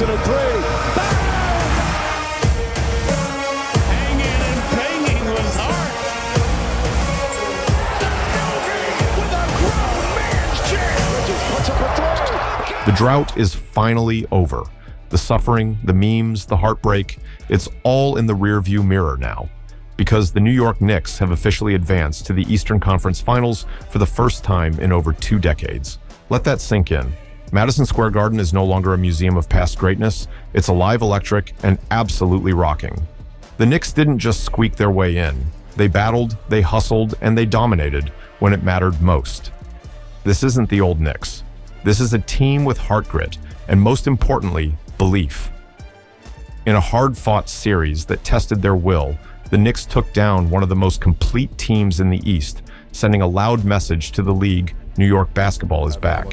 missing a three. Hanging and banging was hard. With a grown man's chance. Just puts up a throw. The drought is finally over. The suffering, the memes, the heartbreak, it's all in the rearview mirror now. Because the New York Knicks have officially advanced to the Eastern Conference Finals for the first time in over 2 decades. Let that sink in. Madison Square Garden is no longer a museum of past greatness. It's alive, electric, and absolutely rocking. The Knicks didn't just squeak their way in. They battled, they hustled, and they dominated when it mattered most. This isn't the old Knicks. This is a team with heart grit, and most importantly, belief. In a hard-fought series that tested their will, the Knicks took down one of the most complete teams in the East, sending a loud message to the league: New York basketball is back.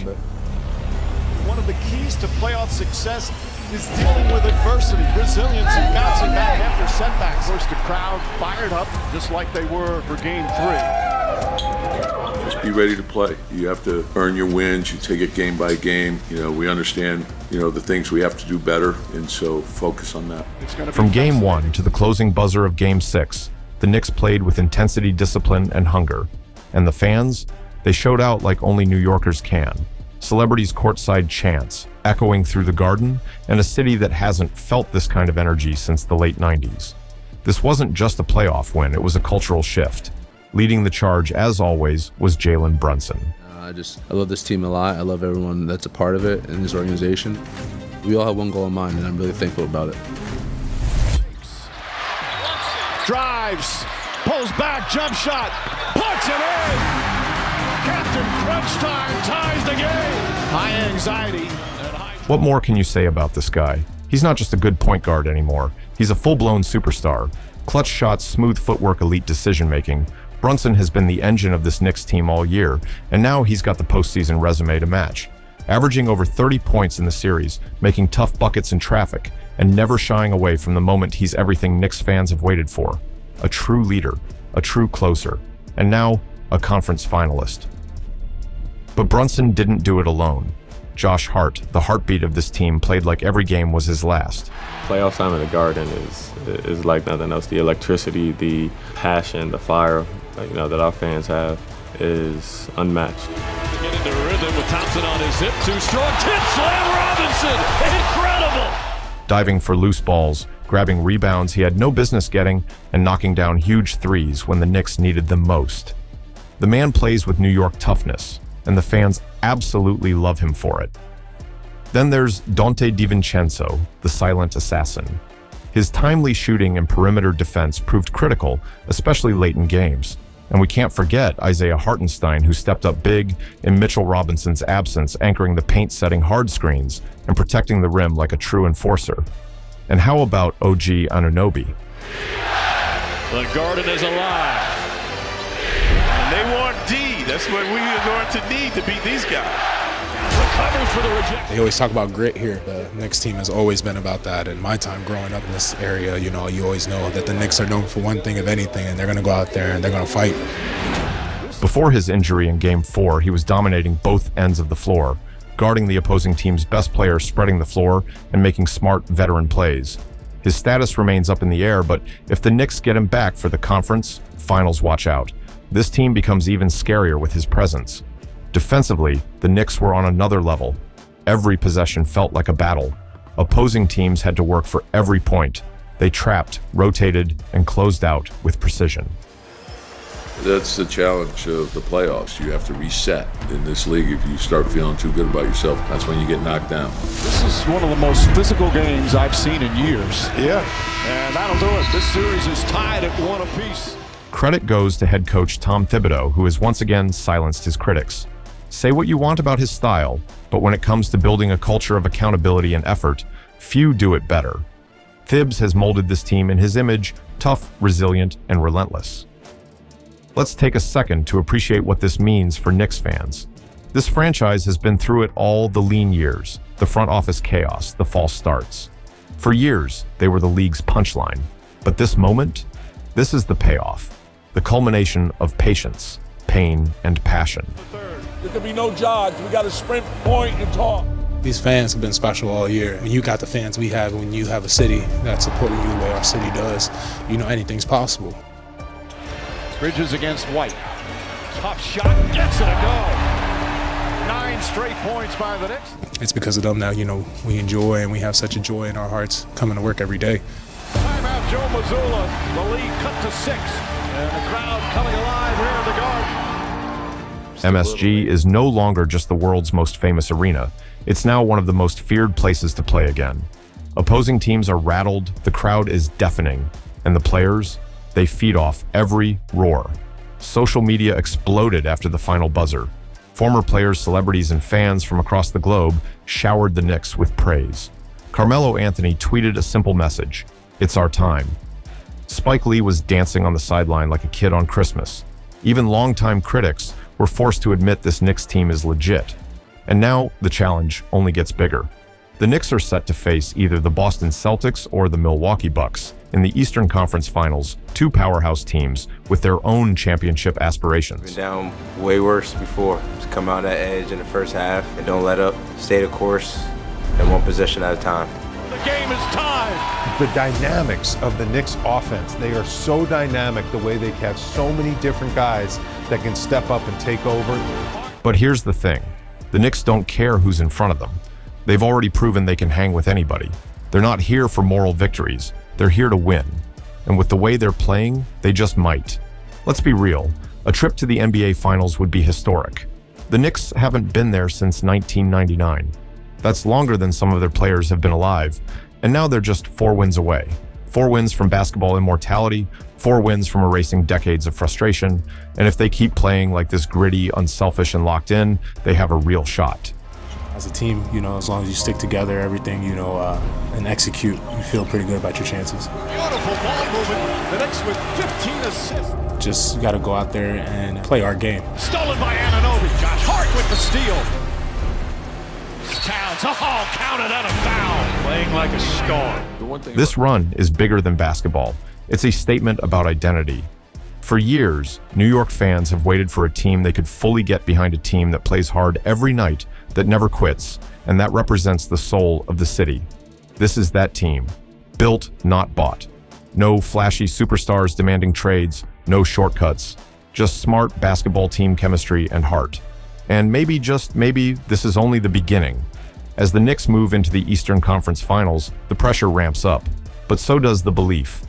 One of the keys to playoff success is dealing with adversity, resilience, and bouncing back after setbacks. Of course, the crowd fired up just like they were for Game 3. Just be ready to play. You have to earn your wins. You take it game by game. We understand, the things we have to do better, and so focus on that. From Game 1 to the closing buzzer of Game 6, the Knicks played with intensity, discipline, and hunger. And the fans? They showed out like only New Yorkers can. Celebrities' courtside chants, echoing through the Garden, and a city that hasn't felt this kind of energy since the late 90s. This wasn't just a playoff win, it was a cultural shift. Leading the charge, as always, was Jalen Brunson. I love this team a lot. I love everyone that's a part of it in this organization. We all have one goal in mind, and I'm really thankful about it. Drives, pulls back, jump shot, puts it in! Captain Crunch Time ties the game! High anxiety. What more can you say about this guy? He's not just a good point guard anymore. He's a full-blown superstar. Clutch shots, smooth footwork, elite decision-making. Brunson has been the engine of this Knicks team all year, and now he's got the postseason resume to match. Averaging over 30 points in the series, making tough buckets in traffic, and never shying away from the moment he's everything Knicks fans have waited for. A true leader, a true closer, and now a conference finalist. But Brunson didn't do it alone. Josh Hart, the heartbeat of this team, played like every game was his last. Playoff time in the Garden is like nothing else. The electricity, the passion, the fire, that our fans have is unmatched. Get into rhythm with Thompson on his hip, too strong. Tip slam Robinson, incredible! Diving for loose balls, grabbing rebounds he had no business getting, and knocking down huge threes when the Knicks needed them most. The man plays with New York toughness, and the fans absolutely love him for it. Then there's Dante DiVincenzo, the silent assassin. His timely shooting and perimeter defense proved critical, especially late in games. And we can't forget Isaiah Hartenstein, who stepped up big in Mitchell Robinson's absence, anchoring the paint-setting hard screens and protecting the rim like a true enforcer. And how about OG Anunoby? The Garden is alive. And they want D. That's what we are going to need to beat these guys. Recovers for the rejection. They always talk about grit here. The Knicks team has always been about that. In my time growing up in this area, you always know that the Knicks are known for one thing, if anything, and they're going to go out there and they're going to fight. Before his injury in Game 4, he was dominating both ends of the floor, guarding the opposing team's best players, spreading the floor, and making smart veteran plays. His status remains up in the air, but if the Knicks get him back for the conference finals, watch out. This team becomes even scarier with his presence. Defensively, the Knicks were on another level. Every possession felt like a battle. Opposing teams had to work for every point. They trapped, rotated, and closed out with precision. That's the challenge of the playoffs. You have to reset in this league. If you start feeling too good about yourself, that's when you get knocked down. This is one of the most physical games I've seen in years. Yeah. And that'll do it. This series is tied at 1 apiece. Credit goes to head coach Tom Thibodeau, who has once again silenced his critics. Say what you want about his style, but when it comes to building a culture of accountability and effort, few do it better. Thibs has molded this team in his image, tough, resilient, and relentless. Let's take a second to appreciate what this means for Knicks fans. This franchise has been through it all: the lean years, the front office chaos, the false starts. For years, they were the league's punchline. But this moment, this is the payoff, the culmination of patience, pain, and passion. There could be no jogs. We got to sprint, point, and talk. These fans have been special all year. When you got the fans we have, when you have a city that's supporting you the way our city does, you know anything's possible. Bridges against White. Tough shot, gets it a go. 9 straight points by the Knicks. It's because of them that, we enjoy and we have such a joy in our hearts coming to work every day. Timeout, Joe Mazzulla. The lead cut to 6. And the crowd coming alive here in the Garden. MSG is no longer just the world's most famous arena. It's now one of the most feared places to play again. Opposing teams are rattled, the crowd is deafening, and the players, they feed off every roar. Social media exploded after the final buzzer. Former players, celebrities, and fans from across the globe showered the Knicks with praise. Carmelo Anthony tweeted a simple message: "It's our time." Spike Lee was dancing on the sideline like a kid on Christmas. Even longtime critics were forced to admit this Knicks team is legit. And now the challenge only gets bigger. The Knicks are set to face either the Boston Celtics or the Milwaukee Bucks in the Eastern Conference Finals, 2 powerhouse teams with their own championship aspirations. Been down way worse before. Just come out that edge in the first half and don't let up. Stay the course and one possession at a time. The game is tied. The dynamics of the Knicks offense, they are so dynamic the way they have so many different guys that can step up and take over. But here's the thing. The Knicks don't care who's in front of them. They've already proven they can hang with anybody. They're not here for moral victories. They're here to win. And with the way they're playing, they just might. Let's be real. A trip to the NBA Finals would be historic. The Knicks haven't been there since 1999. That's longer than some of their players have been alive. And now they're just 4 wins away. 4 wins from basketball immortality, 4 wins from erasing decades of frustration, and if they keep playing like this gritty, unselfish, and locked in, they have a real shot. As a team, as long as you stick together, everything, and execute, you feel pretty good about your chances. Beautiful ball movement. The Knicks with 15 assists. Just got to go out there and play our game. Stolen by Anunoby. Josh Hart with the steal. Towns, counted out a foul. Playing like a star. This run is bigger than basketball. It's a statement about identity. For years, New York fans have waited for a team they could fully get behind, a team that plays hard every night, that never quits, and that represents the soul of the city. This is that team. Built, not bought. No flashy superstars demanding trades, no shortcuts. Just smart basketball team chemistry and heart. And maybe, just maybe, this is only the beginning. As the Knicks move into the Eastern Conference Finals, the pressure ramps up. But so does the belief.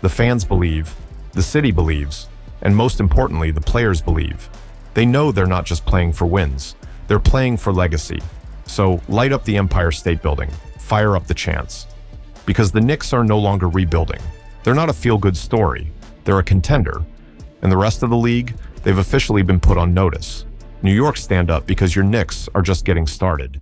The fans believe, the city believes, and most importantly, the players believe. They know they're not just playing for wins. They're playing for legacy. So light up the Empire State Building. Fire up the chants. Because the Knicks are no longer rebuilding. They're not a feel-good story. They're a contender. And the rest of the league, they've officially been put on notice. New York, stand up, because your Knicks are just getting started.